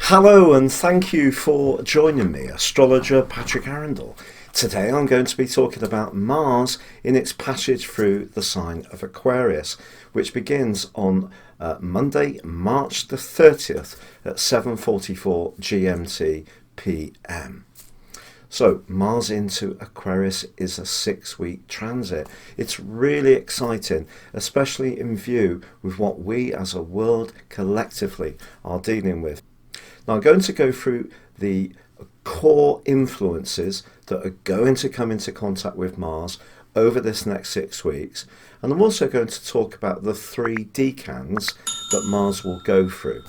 Hello and thank you for joining me, astrologer Patrick Arundell. Today I'm going to be talking about Mars in its passage through the sign of Aquarius, which begins on Monday, March the 30th at 7:44 GMT PM. So Mars into Aquarius is a 6-week transit. It's really exciting, especially in view with what we as a world collectively are dealing with. Now I'm going to go through the core influences that are going to come into contact with Mars over this next 6 weeks, and I'm also going to talk about the 3 decans that Mars will go through.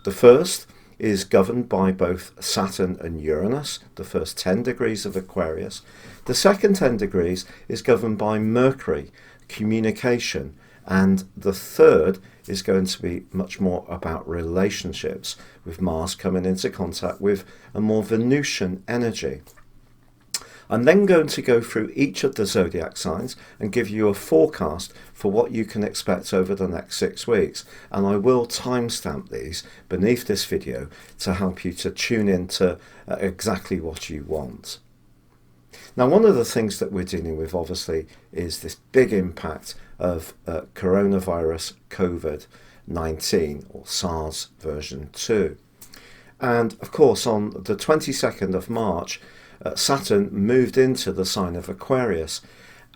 The first is governed by both Saturn and Uranus, the first 10 degrees of Aquarius. The second 10 degrees is governed by Mercury, communication, and the third is going to be much more about relationships, with Mars coming into contact with a more Venusian energy. I'm then going to go through each of the zodiac signs and give you a forecast for what you can expect over the next 6 weeks, and I will timestamp these beneath this video to help you to tune in to exactly what you want. Now, one of the things that we're dealing with obviously is this big impact of coronavirus COVID-19, or SARS version 2. And of course, on the 22nd of March, Saturn moved into the sign of Aquarius.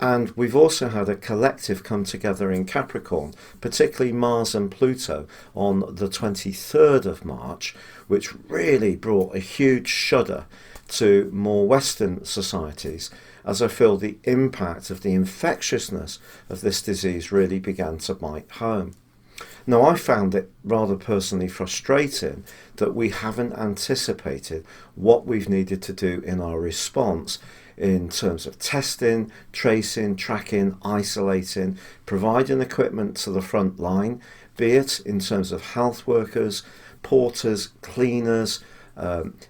And we've also had a collective come together in Capricorn, particularly Mars and Pluto, on the 23rd of March, which really brought a huge shudder to more Western societies, as I feel the impact of the infectiousness of this disease really began to bite home. Now, I found it rather personally frustrating that we haven't anticipated what we've needed to do in our response in terms of testing, tracing, tracking, isolating, providing equipment to the front line, be it in terms of health workers, porters, cleaners,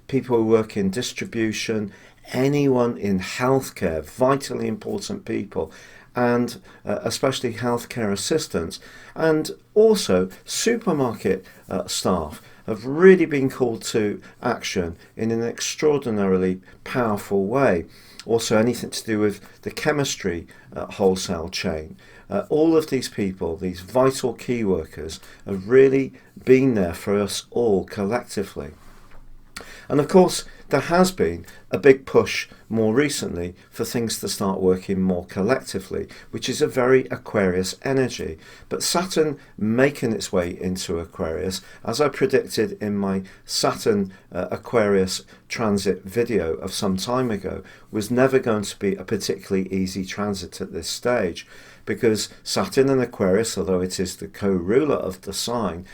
people who work in distribution, anyone in healthcare, vitally important people, and especially healthcare assistants, and also supermarket staff have really been called to action in an extraordinarily powerful way. Also anything to do with the chemistry wholesale chain. All of these people, these vital key workers, have really been there for us all collectively. And of course, there has been a big push more recently for things to start working more collectively, which is a very Aquarius energy. But Saturn making its way into Aquarius, as I predicted in my Saturn Aquarius transit video of some time ago, was never going to be a particularly easy transit at this stage, because Saturn and Aquarius, although it is the co-ruler of the sign,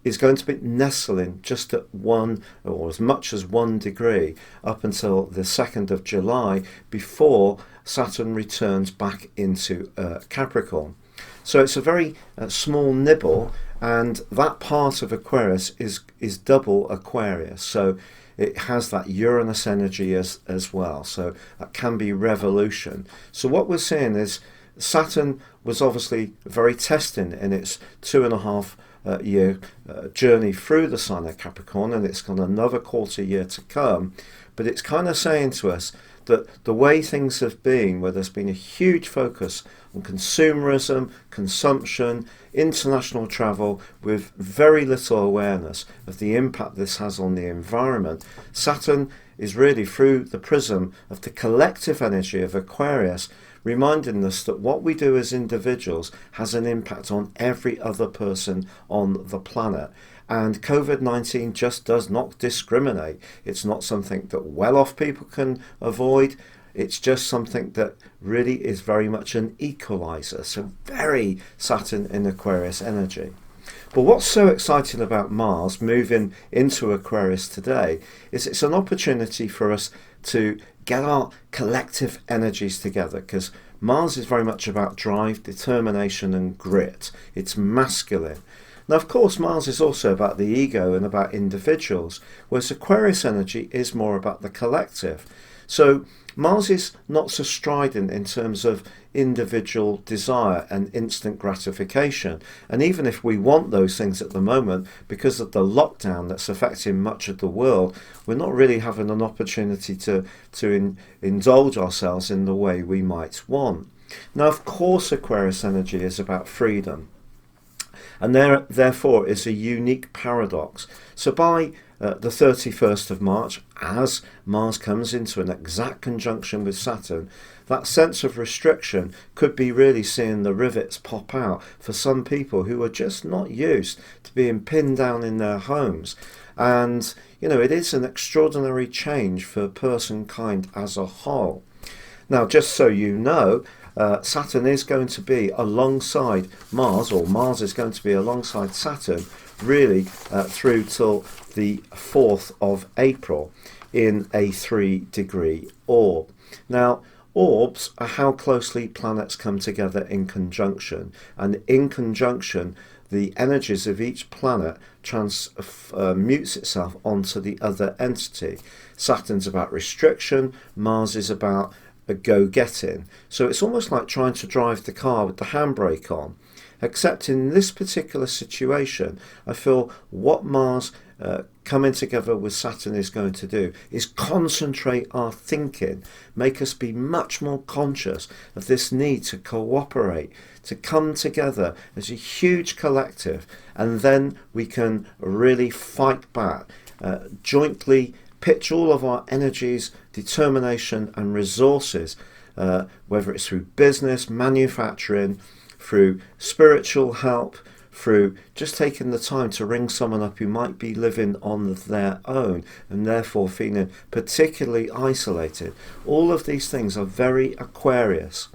is going to be nestling just at 1 or as much as 1 degree up until the 2nd of July, before Saturn returns back into Capricorn. So it's a very small nibble, and that part of Aquarius is double Aquarius. So it has that Uranus energy as well. So that can be revolution. So what we're seeing is Saturn was obviously very testing in its 2.5 year journey through the sign of Capricorn, and it's got another quarter year to come. But it's kind of saying to us that the way things have been, where there's been a huge focus on consumerism, consumption, international travel, with very little awareness of the impact this has on the environment, Saturn is really through the prism of the collective energy of Aquarius, reminding us that what we do as individuals has an impact on every other person on the planet. And COVID-19 just does not discriminate. It's not something that well-off people can avoid. It's just something that really is very much an equalizer. So very Saturn in Aquarius energy. But what's so exciting about Mars moving into Aquarius today is it's an opportunity for us to get our collective energies together, because Mars is very much about drive, determination and grit. It's masculine. Now, of course, Mars is also about the ego and about individuals, whereas Aquarius energy is more about the collective. So Mars is not so strident in terms of individual desire and instant gratification. And even if we want those things at the moment, because of the lockdown that's affecting much of the world, we're not really having an opportunity to indulge ourselves in the way we might want. Now, of course, Aquarius energy is about freedom. And therefore is a unique paradox. So by the 31st of March, as Mars comes into an exact conjunction with Saturn, that sense of restriction could be really seeing the rivets pop out for some people who are just not used to being pinned down in their homes. And, you know, it is an extraordinary change for personkind as a whole. Now, just so you know, Saturn is going to be alongside Mars, or Mars is going to be alongside Saturn, really through till the 4th of April in a 3-degree orb. Now, orbs are how closely planets come together in conjunction, and in conjunction the energies of each planet transmutes itself onto the other entity. Saturn's about restriction, Mars is about a go-getting. So it's almost like trying to drive the car with the handbrake on. Except in this particular situation, I feel what Mars coming together with Saturn is going to do is concentrate our thinking, make us be much more conscious of this need to cooperate, to come together as a huge collective, and then we can really fight back, jointly pitch all of our energies, determination and resources, whether it's through business, manufacturing, through spiritual help, through just taking the time to ring someone up who might be living on their own and therefore feeling particularly isolated. All of these things are very Aquarius.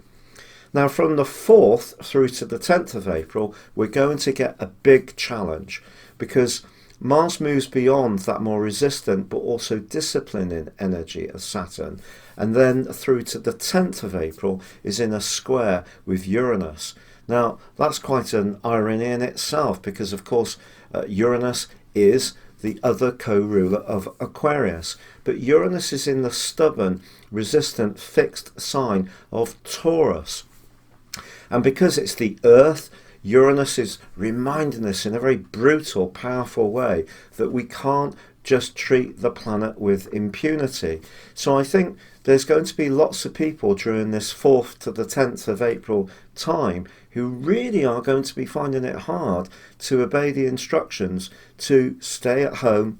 Now, from the 4th through to the 10th of April, we're going to get a big challenge, because Mars moves beyond that more resistant but also disciplining energy of Saturn, and then through to the 10th of April is in a square with Uranus. Now, that's quite an irony in itself, because of course Uranus is the other co-ruler of Aquarius, but Uranus is in the stubborn, resistant, fixed sign of Taurus. And because it's the Earth, Uranus is reminding us in a very brutal, powerful way that we can't just treat the planet with impunity. So I think there's going to be lots of people during this 4th to the 10th of April time who really are going to be finding it hard to obey the instructions to stay at home,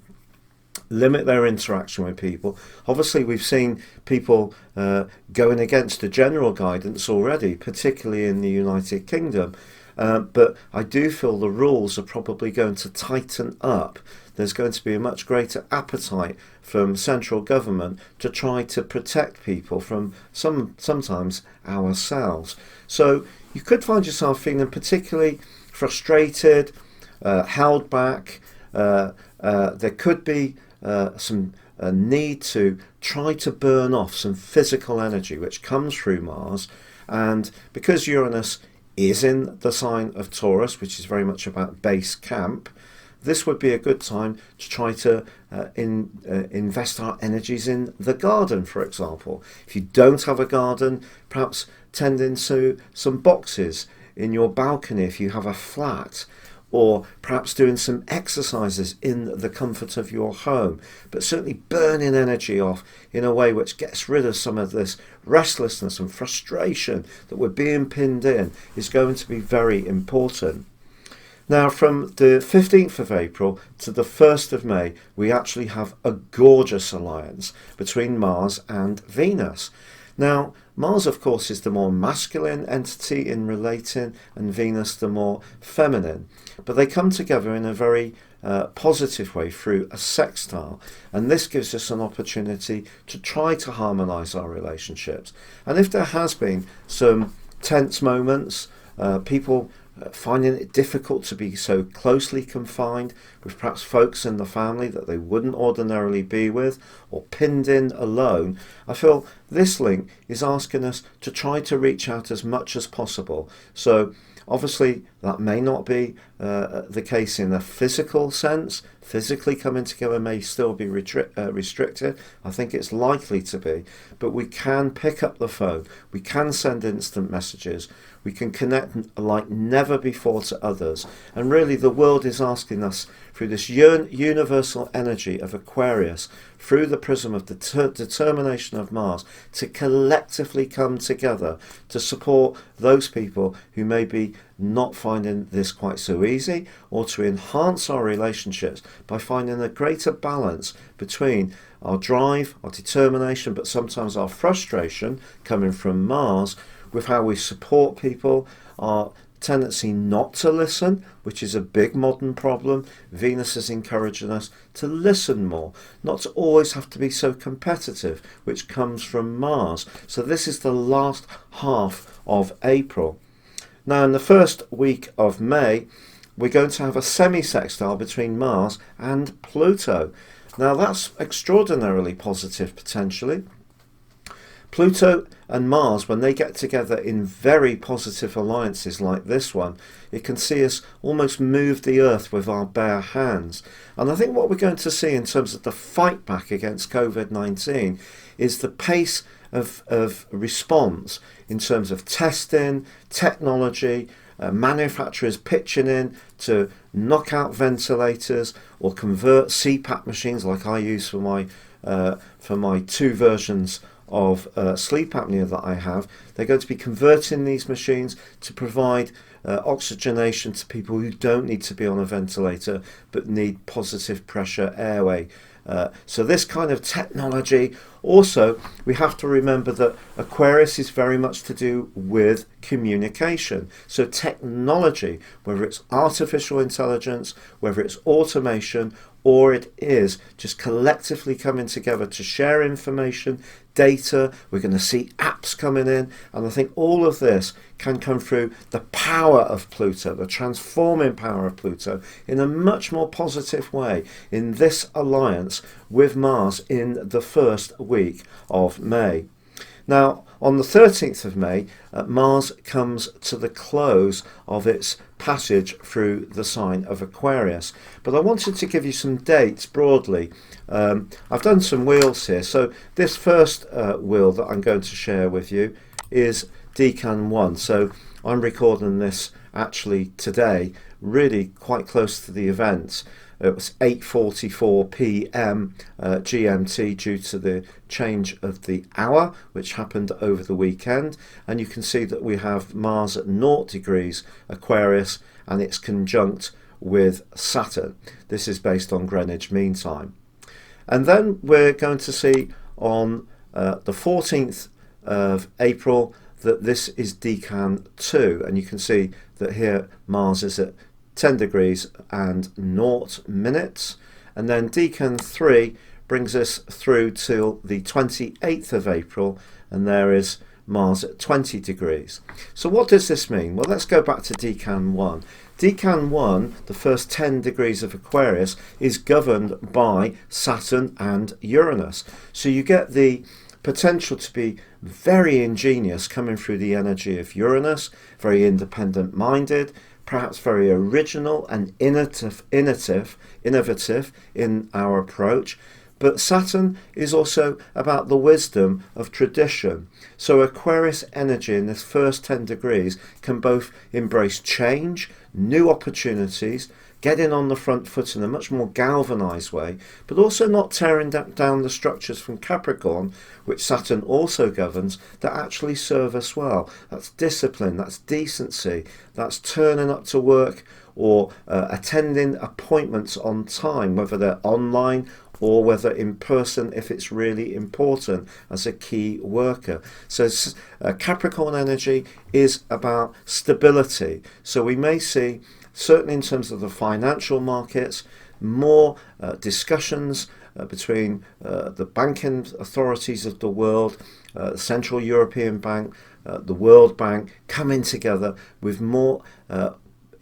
limit their interaction with people. Obviously, we've seen people going against the general guidance already, particularly in the United Kingdom. But I do feel the rules are probably going to tighten up. There's going to be a much greater appetite from central government to try to protect people from sometimes ourselves. So you could find yourself feeling particularly frustrated, held back. There could be some need to try to burn off some physical energy which comes through Mars. And because Uranus is in the sign of Taurus, which is very much about base camp, this would be a good time to try to invest our energies in the garden, for example. If you don't have a garden, perhaps tending to some boxes in your balcony if you have a flat, or perhaps doing some exercises in the comfort of your home, but certainly burning energy off in a way which gets rid of some of this restlessness and frustration that we're being pinned in is going to be very important. Now, from the 15th of April to the 1st of May, we actually have a gorgeous alliance between Mars and Venus. Now, Mars, of course, is the more masculine entity in relating, and Venus the more feminine. But they come together in a very positive way through a sextile. And this gives us an opportunity to try to harmonise our relationships. And if there has been some tense moments, people finding it difficult to be so closely confined with perhaps folks in the family that they wouldn't ordinarily be with, or pinned in alone, I feel this link is asking us to try to reach out as much as possible. So Obviously, that may not be the case in a physical sense. Physically coming together may still be restricted. I think it's likely to be. But we can pick up the phone. We can send instant messages. We can connect like never before to others. And really, the world is asking us, through this universal energy of Aquarius, through the prism of the determination of Mars, to collectively come together to support those people who may be not finding this quite so easy, or to enhance our relationships by finding a greater balance between our drive, our determination, but sometimes our frustration coming from Mars, with how we support people, our tendency not to listen, which is a big modern problem. Venus is encouraging us to listen more, not to always have to be so competitive, which comes from Mars. So this is the last half of April. Now, in the first week of May, we're going to have a semi-sextile between Mars and Pluto. Now, that's extraordinarily positive, potentially. Pluto and Mars, when they get together in very positive alliances like this one, it can see us almost move the earth with our bare hands. And I think what we're going to see in terms of the fight back against COVID-19 is the pace of response in terms of testing, technology, manufacturers pitching in to knock out ventilators or convert CPAP machines like I use for my two versions of sleep apnea that I have. They're going to be converting these machines to provide oxygenation to people who don't need to be on a ventilator but need positive pressure airway. So this kind of technology. Also, we have to remember that Aquarius is very much to do with communication. So technology, whether it's artificial intelligence, whether it's automation, or it is just collectively coming together to share information, data. We're going to see apps coming in, and I think all of this can come through the power of Pluto, the transforming power of Pluto, in a much more positive way in this alliance with Mars in the first week of May. Now, on the 13th of May, Mars comes to the close of its passage through the sign of Aquarius. But I wanted to give you some dates broadly. I've done some wheels here. So this first wheel that I'm going to share with you is Decan 1. So I'm recording this actually today, really quite close to the event. It was 8:44 p.m. GMT due to the change of the hour, which happened over the weekend. And you can see that we have Mars at 0 degrees Aquarius, and it's conjunct with Saturn. This is based on Greenwich Mean Time. And then we're going to see on the 14th of April that this is Decan 2. And you can see that here Mars is at 10 degrees and 0 minutes, and then Decan 3 brings us through till the 28th of April, and there is Mars at 20 degrees. So what does this mean? Well, let's go back to Decan 1. Decan 1, the first 10 degrees of Aquarius, is governed by Saturn and Uranus. So you get the potential to be very ingenious coming through the energy of Uranus, very independent-minded, perhaps very original and innovative in our approach. But Saturn is also about the wisdom of tradition. So Aquarius energy in this first 10 degrees can both embrace change, new opportunities, getting on the front foot in a much more galvanized way, but also not tearing down the structures from Capricorn, which Saturn also governs, that actually serve us well. That's discipline, that's decency, that's turning up to work or attending appointments on time, whether they're online or whether in person if it's really important as a key worker. So Capricorn energy is about stability. So we may see, certainly in terms of the financial markets, more discussions between the banking authorities of the world, the Central European Bank, the World Bank, coming together with more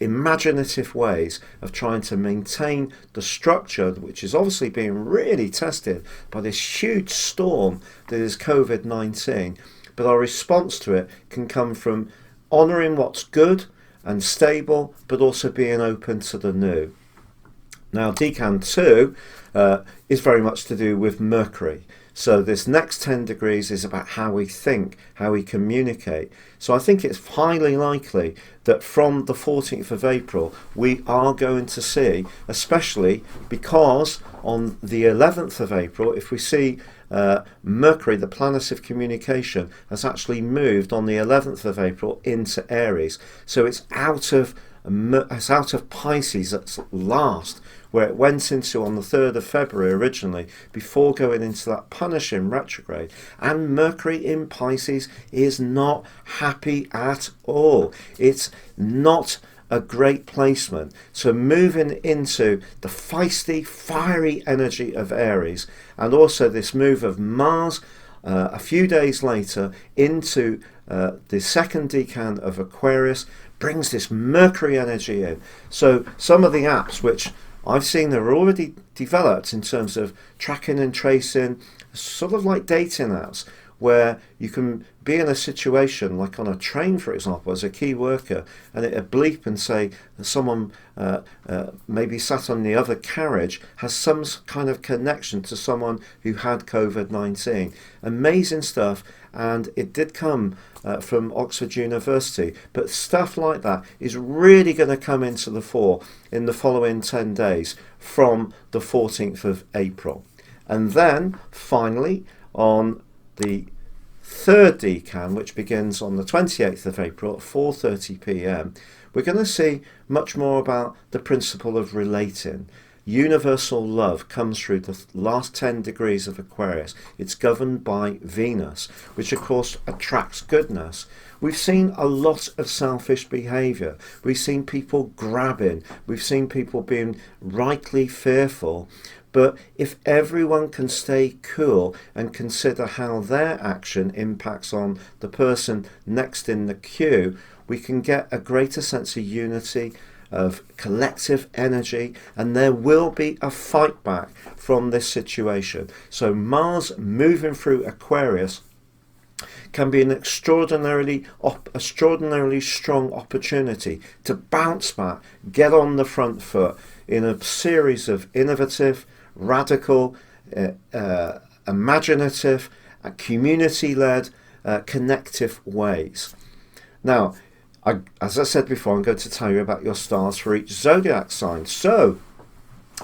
imaginative ways of trying to maintain the structure, which is obviously being really tested by this huge storm that is COVID-19. But our response to it can come from honouring what's good and stable, but also being open to the new. Now, Decan 2 is very much to do with Mercury. So this next 10 degrees is about how we think, how we communicate. So I think it's highly likely that from the 14th of April, we are going to see, especially because on the 11th of April, if we see Mercury, the planet of communication, has actually moved on the 11th of April into Aries. So it's out of Pisces at last, where it went into on the 3rd of February originally, before going into that punishing retrograde. And Mercury in Pisces is not happy at all. It's not a great placement. So moving into the feisty, fiery energy of Aries, and also this move of Mars a few days later into the second decan of Aquarius, brings this Mercury energy in. So some of the apps which I've seen that are already developed in terms of tracking and tracing, sort of like dating apps, where you can be in a situation like on a train, for example, as a key worker, and it'll bleep and say that someone maybe sat on the other carriage has some kind of connection to someone who had COVID-19. Amazing stuff, and it did come from Oxford University, but stuff like that is really going to come into the fore in the following 10 days from the 14th of April. And then finally on the third decan, which begins on the 28th of April at 4:30 p.m, we're going to see much more about the principle of relating. Universal love comes through the last 10 degrees of Aquarius. It's governed by Venus, which of course attracts goodness. We've seen a lot of selfish behaviour. We've seen people grabbing. We've seen people being rightly fearful. But if everyone can stay cool and consider how their action impacts on the person next in the queue, we can get a greater sense of unity, of collective energy, and there will be a fight back from this situation. So Mars moving through Aquarius can be an extraordinarily strong opportunity to bounce back, get on the front foot in a series of innovative, radical, imaginative, community-led, connective ways. Now, as I said before, I'm going to tell you about your stars for each zodiac sign. So,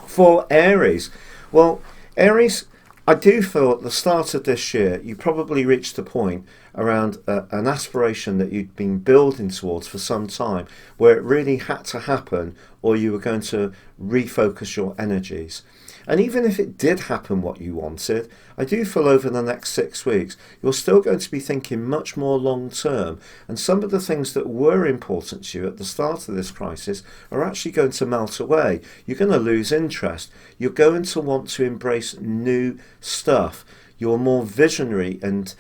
for Aries, well, Aries, I do feel at the start of this year, you probably reached a point around an aspiration that you'd been building towards for some time, where it really had to happen, or you were going to refocus your energies. And even if it did happen what you wanted, I do feel over the next 6 weeks, you're still going to be thinking much more long term. And some of the things that were important to you at the start of this crisis are actually going to melt away. You're going to lose interest. You're going to want to embrace new stuff. You're more visionary, and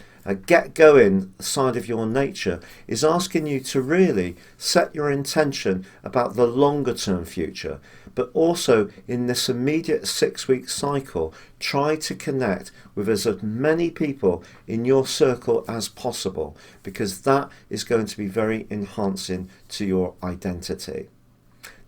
get-going side of your nature is asking you to really set your intention about the longer-term future. But also in this immediate 6-week cycle, try to connect with as many people in your circle as possible, because that is going to be very enhancing to your identity.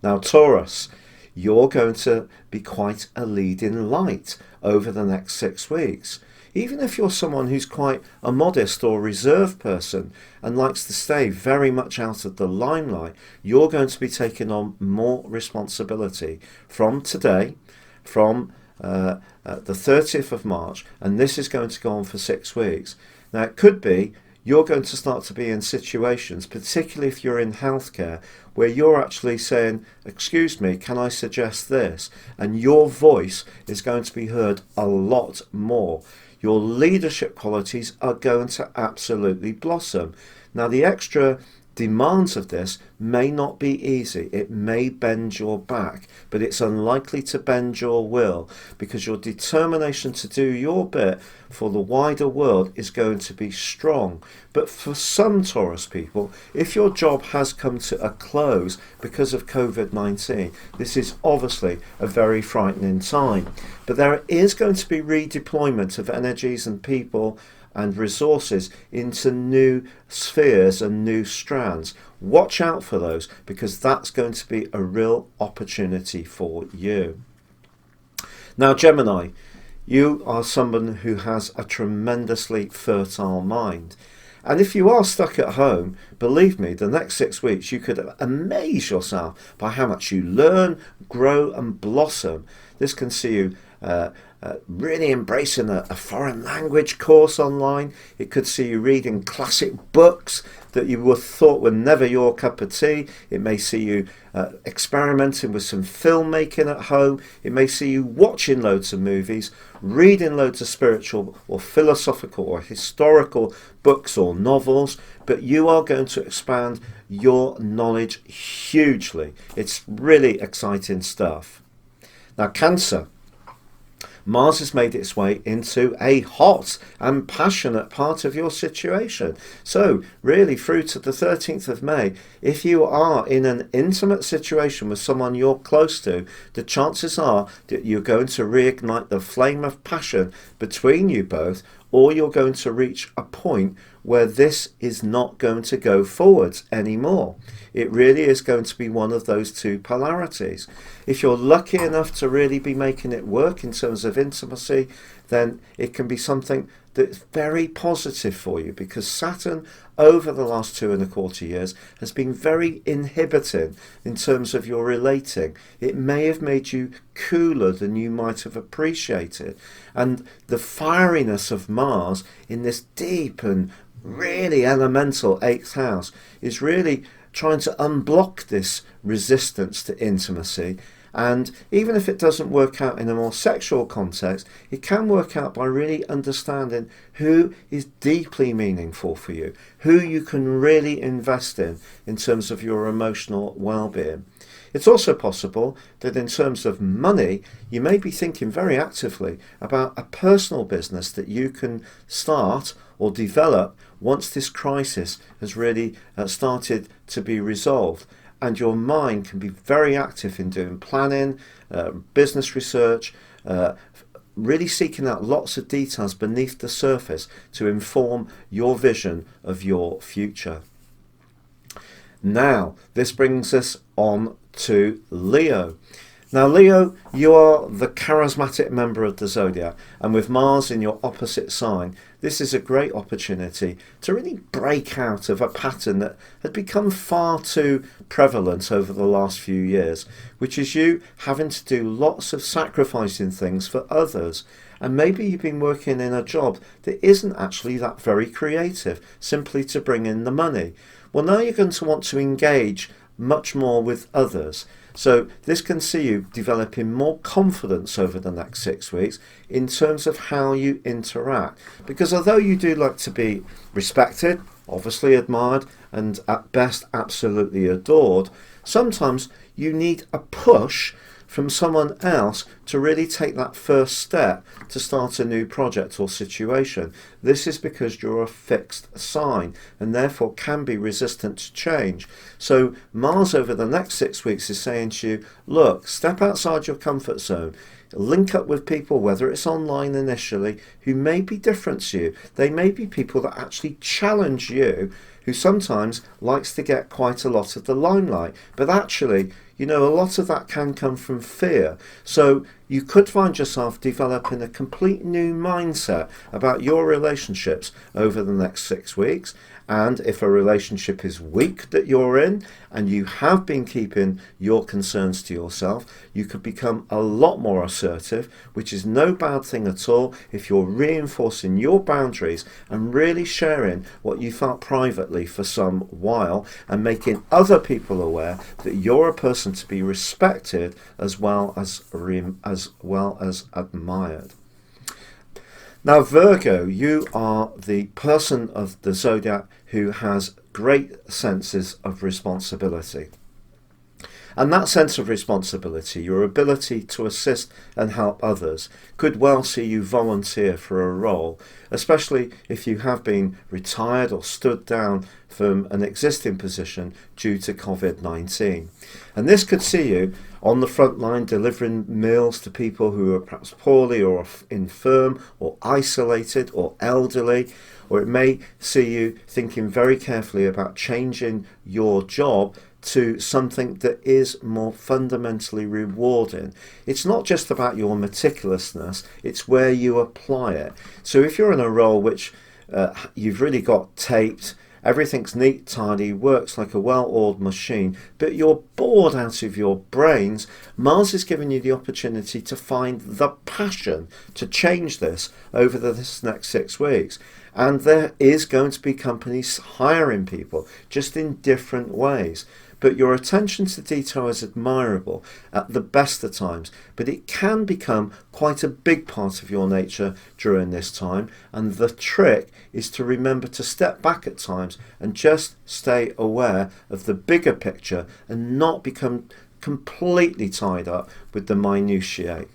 Now, Taurus, you're going to be quite a leading light over the next 6 weeks. Even if you're someone who's quite a modest or reserved person and likes to stay very much out of the limelight, you're going to be taking on more responsibility from today, from the 30th of March, and this is going to go on for 6 weeks. Now, it could be you're going to start to be in situations, particularly if you're in healthcare, where you're actually saying, excuse me, can I suggest this? And your voice is going to be heard a lot more. Your leadership qualities are going to absolutely blossom. Now, the extra demands of this may not be easy. It may bend your back, but it's unlikely to bend your will, because your determination to do your bit for the wider world is going to be strong. But for some Taurus people, if your job has come to a close because of COVID-19, this is obviously a very frightening time. But there is going to be redeployment of energies and people and resources into new spheres and new strands. Watch out for those, because that's going to be a real opportunity for you. Now, Gemini, you are someone who has a tremendously fertile mind. And if you are stuck at home, believe me, the next 6 weeks you could amaze yourself by how much you learn, grow and blossom. This can see you really embracing a foreign language course online. It could see you reading classic books that you would thought were never your cup of tea. It may see you experimenting with some filmmaking at home. It may see you watching loads of movies, reading loads of spiritual or philosophical or historical books or novels, but you are going to expand your knowledge hugely. It's really exciting stuff. Now, Cancer. Mars has made its way into a hot and passionate part of your situation. So really through to the 13th of May, if you are in an intimate situation with someone you're close to, the chances are that you're going to reignite the flame of passion between you both, or you're going to reach a point where this is not going to go forwards anymore. It really is going to be one of those two polarities. If you're lucky enough to really be making it work in terms of intimacy, then it can be something that's very positive for you, because Saturn over the last 2.25 years has been very inhibiting in terms of your relating. It may have made you cooler than you might have appreciated, and the fieriness of Mars in this deep and really elemental 8th house is really trying to unblock this resistance to intimacy. And even if it doesn't work out in a more sexual context, it can work out by really understanding who is deeply meaningful for you, who you can really invest in terms of your emotional well-being. It's also possible that in terms of money, you may be thinking very actively about a personal business that you can start or develop once this crisis has really started to be resolved. And your mind can be very active in doing planning, business research, really seeking out lots of details beneath the surface to inform your vision of your future. Now, this brings us on to Leo. Now, Leo, you are the charismatic member of the Zodiac, and with Mars in your opposite sign, this is a great opportunity to really break out of a pattern that had become far too prevalent over the last few years, which is you having to do lots of sacrificing things for others. And maybe you've been working in a job that isn't actually that very creative, simply to bring in the money. Well, now you're going to want to engage much more with others. So this can see you developing more confidence over the next 6 weeks in terms of how you interact. Because although you do like to be respected, obviously admired, and at best absolutely adored, sometimes you need a push from someone else to really take that first step to start a new project or situation. This is because you're a fixed sign and therefore can be resistant to change. So Mars over the next 6 weeks is saying to you, look, step outside your comfort zone. Link up with people, whether it's online initially, who may be different to you. They may be people that actually challenge you, who sometimes likes to get quite a lot of the limelight. But actually, you know, a lot of that can come from fear. So you could find yourself developing a complete new mindset about your relationships over the next 6 weeks. And if a relationship is weak that you're in and you have been keeping your concerns to yourself, you could become a lot more assertive, which is no bad thing at all if you're reinforcing your boundaries and really sharing what you felt privately for some while and making other people aware that you're a person to be respected as well as admired. Now, Virgo, you are the person of the Zodiac who has great senses of responsibility. And that sense of responsibility, your ability to assist and help others, could well see you volunteer for a role, especially if you have been retired or stood down from an existing position due to COVID-19. And this could see you on the front line delivering meals to people who are perhaps poorly or infirm or isolated or elderly, or it may see you thinking very carefully about changing your job to something that is more fundamentally rewarding. It's not just about your meticulousness, it's where you apply it. So if you're in a role which you've really got taped, everything's neat, tidy, works like a well-oiled machine, but you're bored out of your brains, Mars is giving you the opportunity to find the passion to change this over this next 6 weeks. And there is going to be companies hiring people, just in different ways. But your attention to detail is admirable at the best of times, but it can become quite a big part of your nature during this time. And the trick is to remember to step back at times and just stay aware of the bigger picture and not become completely tied up with the minutiae.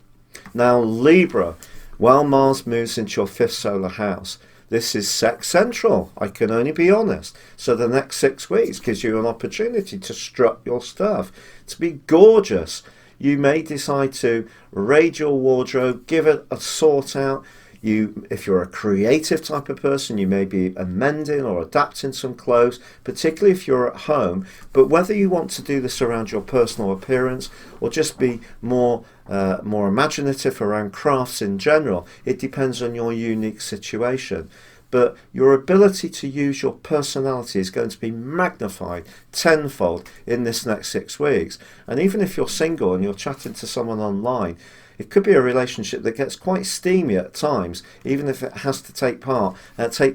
Now, Libra, while Mars moves into your 5th solar house, this is sex central, I can only be honest. So the next 6 weeks gives you an opportunity to strut your stuff, to be gorgeous. You may decide to raid your wardrobe, give it a sort out. If you're a creative type of person, you may be amending or adapting some clothes, particularly if you're at home. But whether you want to do this around your personal appearance or just be more imaginative around crafts in general, it depends on your unique situation. But your ability to use your personality is going to be magnified tenfold in this next 6 weeks. And even if you're single and you're chatting to someone online, it could be a relationship that gets quite steamy at times, even if it has to take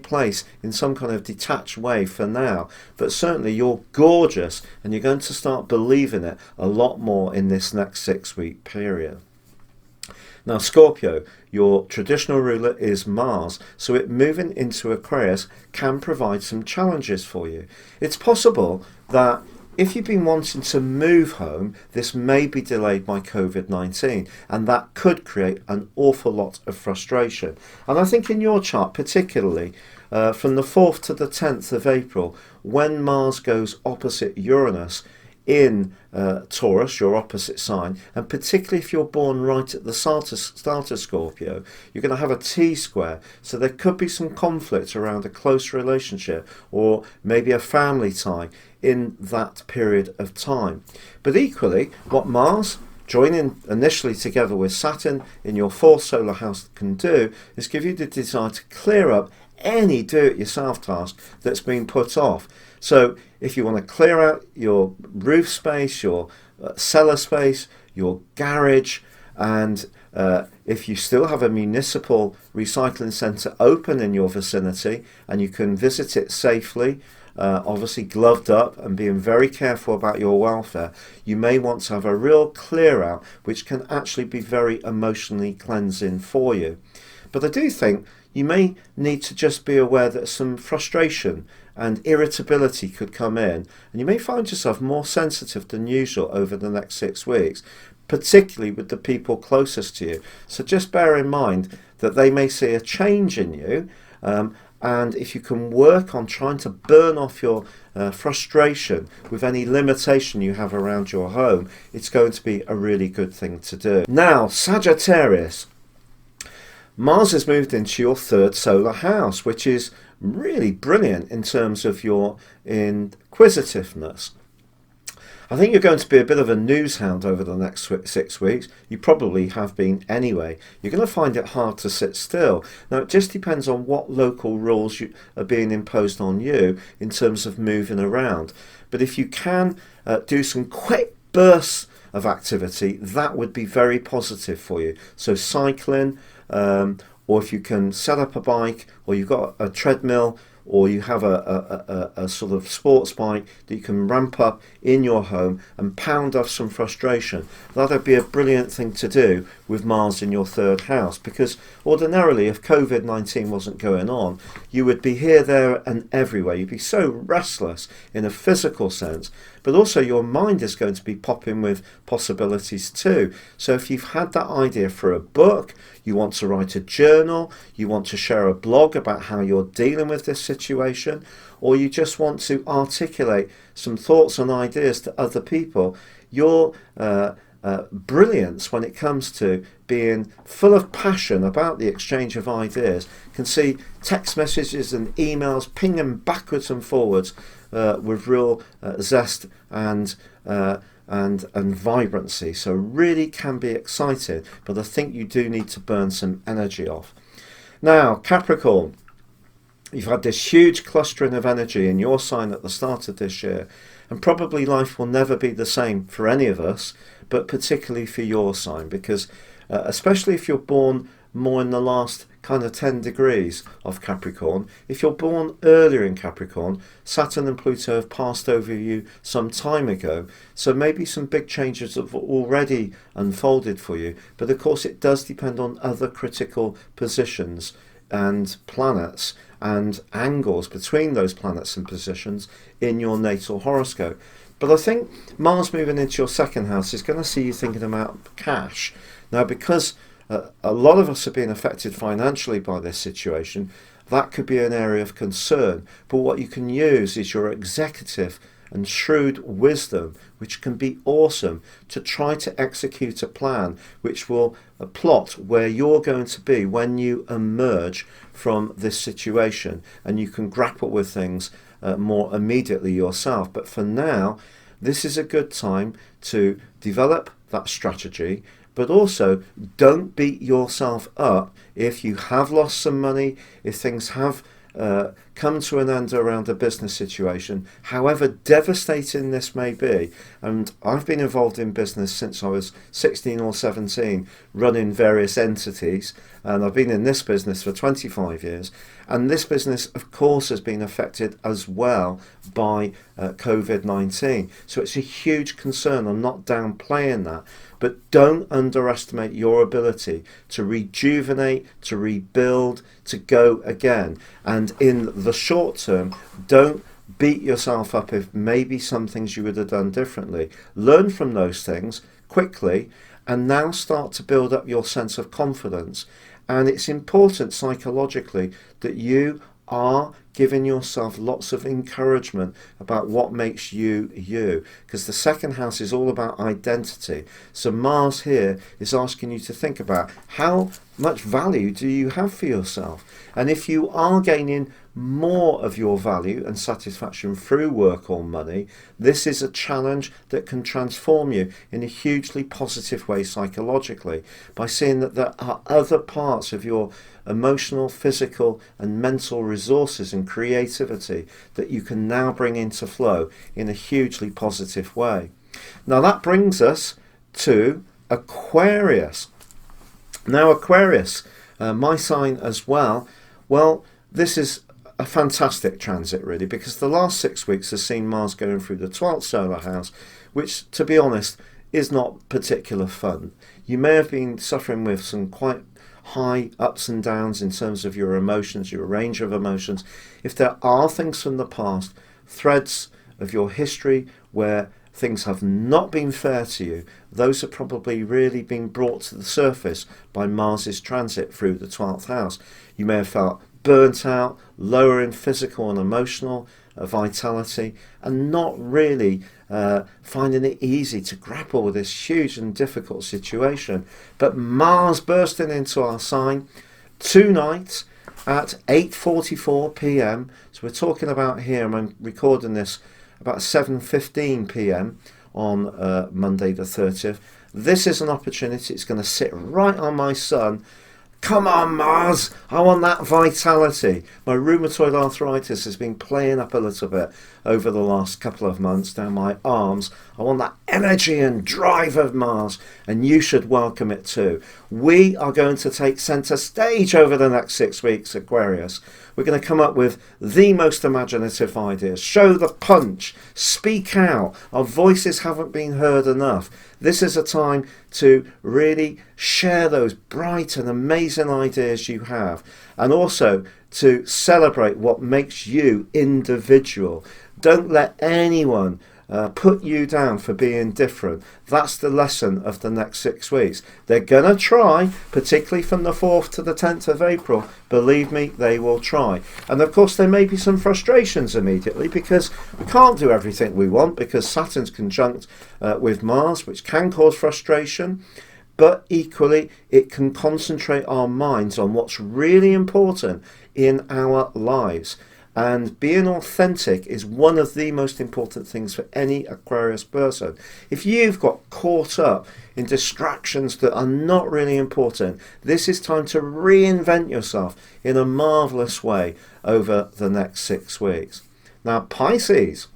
place in some kind of detached way for now. But certainly you're gorgeous and you're going to start believing it a lot more in this next 6 week period. Now, Scorpio, your traditional ruler is Mars, so it moving into Aquarius can provide some challenges for you. It's possible that if you've been wanting to move home, this may be delayed by COVID-19, and that could create an awful lot of frustration. And I think in your chart, particularly from the 4th to the 10th of April, when Mars goes opposite Uranus in Taurus, your opposite sign, and particularly if you're born right at the start of Scorpio, you're going to have a T-square, so there could be some conflict around a close relationship or maybe a family tie in that period of time. But equally, what Mars joining initially together with Saturn in your 4th solar house can do is give you the desire to clear up any do-it-yourself task that's been put off. So if you want to clear out your roof space, your cellar space, your garage, and if you still have a municipal recycling centre open in your vicinity and you can visit it safely, obviously gloved up and being very careful about your welfare, you may want to have a real clear out, which can actually be very emotionally cleansing for you. But I do think you may need to just be aware that some frustration and irritability could come in, and you may find yourself more sensitive than usual over the next 6 weeks, particularly with the people closest to you. So just bear in mind that they may see a change in you, and if you can work on trying to burn off your frustration with any limitation you have around your home, it's going to be a really good thing to do. Now, Sagittarius. Mars has moved into your 3rd solar house, which is really brilliant in terms of your inquisitiveness. I think you're going to be a bit of a news hound over the next 6 weeks. You probably have been anyway. You're going to find it hard to sit still. Now, it just depends on what local rules are being imposed on you in terms of moving around. But if you can do some quick bursts of activity, that would be very positive for you. So cycling, or if you can set up a bike, or you've got a treadmill, or you have a sort of sports bike that you can ramp up in your home and pound off some frustration. That'd be a brilliant thing to do with Mars in your 3rd house, because ordinarily if COVID-19 wasn't going on, you would be here, there and everywhere. You'd be so restless in a physical sense, but also your mind is going to be popping with possibilities too. So if you've had that idea for a book, you want to write a journal, you want to share a blog about how you're dealing with this situation, or you just want to articulate some thoughts and ideas to other people, your brilliance when it comes to being full of passion about the exchange of ideas can see text messages and emails pinging backwards and forwards with real zest and vibrancy. So really can be exciting, but I think you do need to burn some energy off. Now, Capricorn, you've had this huge clustering of energy in your sign at the start of this year, and probably life will never be the same for any of us, but particularly for your sign, because especially if you're born more in the last kind of 10 degrees of Capricorn, if you're born earlier in Capricorn, Saturn and Pluto have passed over you some time ago, so maybe some big changes have already unfolded for you, but of course it does depend on other critical positions and planets and angles between those planets and positions in your natal horoscope. But I think Mars moving into your second house is going to see you thinking about cash. Now, because a lot of us are being affected financially by this situation, that could be an area of concern. But what you can use is your executive and shrewd wisdom, which can be awesome, to try to execute a plan which will plot where you're going to be when you emerge from this situation, and you can grapple with things more immediately yourself. But for now, this is a good time to develop that strategy, but also don't beat yourself up if you have lost some money, if things have come to an end around a business situation, however devastating this may be. And I've been involved in business since I was 16 or 17, running various entities, and I've been in this business for 25 years. And this business, of course, has been affected as well by COVID-19. So it's a huge concern. I'm not downplaying that. But don't underestimate your ability to rejuvenate, to rebuild, to go again. And in the short term, don't beat yourself up if maybe some things you would have done differently. Learn from those things quickly and now start to build up your sense of confidence. And it's important psychologically that you are giving yourself lots of encouragement about what makes you you, because the second house is all about identity. So Mars here is asking you to think about how much value do you have for yourself, and if you are gaining more of your value and satisfaction through work or money, this is a challenge that can transform you in a hugely positive way psychologically, by seeing that there are other parts of your emotional, physical and mental resources and creativity that you can now bring into flow in a hugely positive way. Now that brings us to Aquarius. Now Aquarius, my sign as well, well, this is a fantastic transit really, because the last 6 weeks has seen Mars going through the 12th solar house, which, to be honest, is not particular fun. You may have been suffering with some quite high ups and downs in terms of your emotions, your range of emotions. If there are things from the past, threads of your history where things have not been fair to you, those are probably really being brought to the surface by Mars's transit through the 12th house. You may have felt burnt out, lower in physical and emotional vitality, and not really finding it easy to grapple with this huge and difficult situation. But Mars bursting into our sign tonight at 8:44 p.m. So we're talking about here, I'm recording this about 7:15 p.m. on Monday the 30th. This is an opportunity. It's going to sit right on my sun. Come on, Mars, I want that vitality. My rheumatoid arthritis has been playing up a little bit over the last couple of months down my arms. I want that energy and drive of Mars, and you should welcome it too. We are going to take centre stage over the next 6 weeks, Aquarius. We're going to come up with the most imaginative ideas, show the punch, speak out. Our voices haven't been heard enough. This is a time to really share those bright and amazing ideas you have, and also to celebrate what makes you individual. Don't let anyone put you down for being different. That's the lesson of the next 6 weeks. They're going to try, particularly from the 4th to the 10th of April. Believe me, they will try. And of course, there may be some frustrations immediately because we can't do everything we want because Saturn's conjunct with Mars, which can cause frustration. But equally, it can concentrate our minds on what's really important in our lives. And being authentic is one of the most important things for any Aquarius person. If you've got caught up in distractions that are not really important, this is time to reinvent yourself in a marvellous way over the next 6 weeks. Now, Pisces.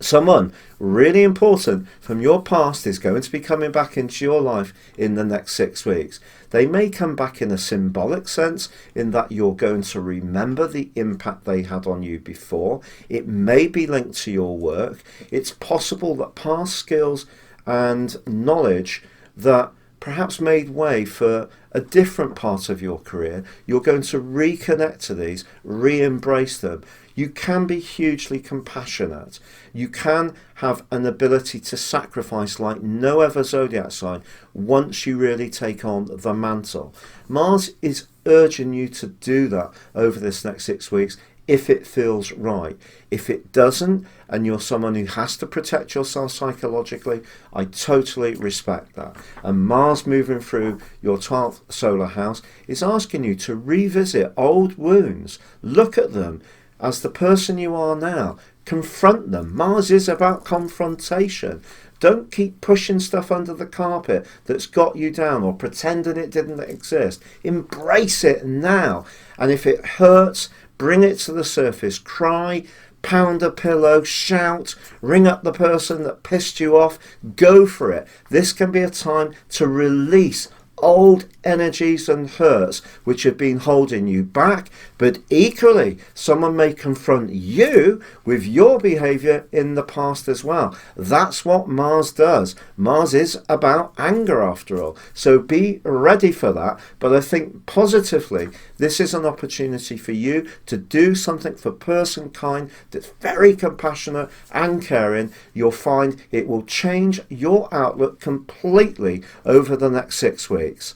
Someone really important from your past is going to be coming back into your life in the next 6 weeks. They may come back in a symbolic sense in that you're going to remember the impact they had on you before. It may be linked to your work. It's possible that past skills and knowledge that perhaps made way for a different part of your career, you're going to reconnect to these, re-embrace them. You can be hugely compassionate. You can have an ability to sacrifice like no other zodiac sign once you really take on the mantle. Mars is urging you to do that over this next 6 weeks if it feels right. If it doesn't, and you're someone who has to protect yourself psychologically, I totally respect that. And Mars moving through your 12th solar house is asking you to revisit old wounds, look at them as the person you are now, confront them. Mars is about confrontation. Don't keep pushing stuff under the carpet that's got you down or pretending it didn't exist. Embrace it now. And if it hurts, bring it to the surface. Cry, pound a pillow, shout, ring up the person that pissed you off. Go for it. This can be a time to release old energies and hurts which have been holding you back, but equally someone may confront you with your behavior in the past as well. That's what Mars does. Mars is about anger after all, so be ready for that. But I think positively this is an opportunity for you to do something for person kind that's very compassionate and caring. You'll find it will change your outlook completely over the next 6 weeks.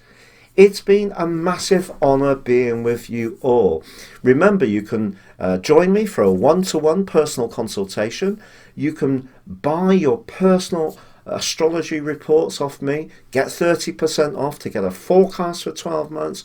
It's been a massive honour being with you all. Remember, you can join me for a one-to-one personal consultation. You can buy your personal astrology reports off me, get 30% off to get a forecast for 12 months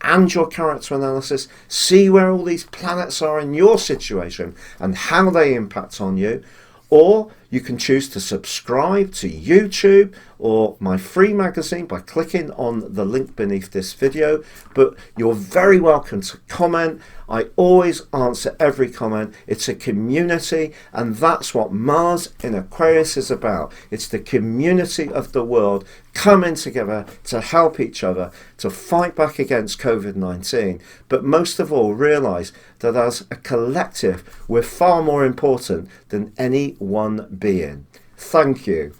and your character analysis, see where all these planets are in your situation and how they impact on you. Or you can choose to subscribe to YouTube or my free magazine by clicking on the link beneath this video. But you're very welcome to comment. I always answer every comment. It's a community, and that's what Mars in Aquarius is about. It's the community of the world coming together to help each other to fight back against COVID-19. But most of all, realize that as a collective, we're far more important than any one being. Thank you.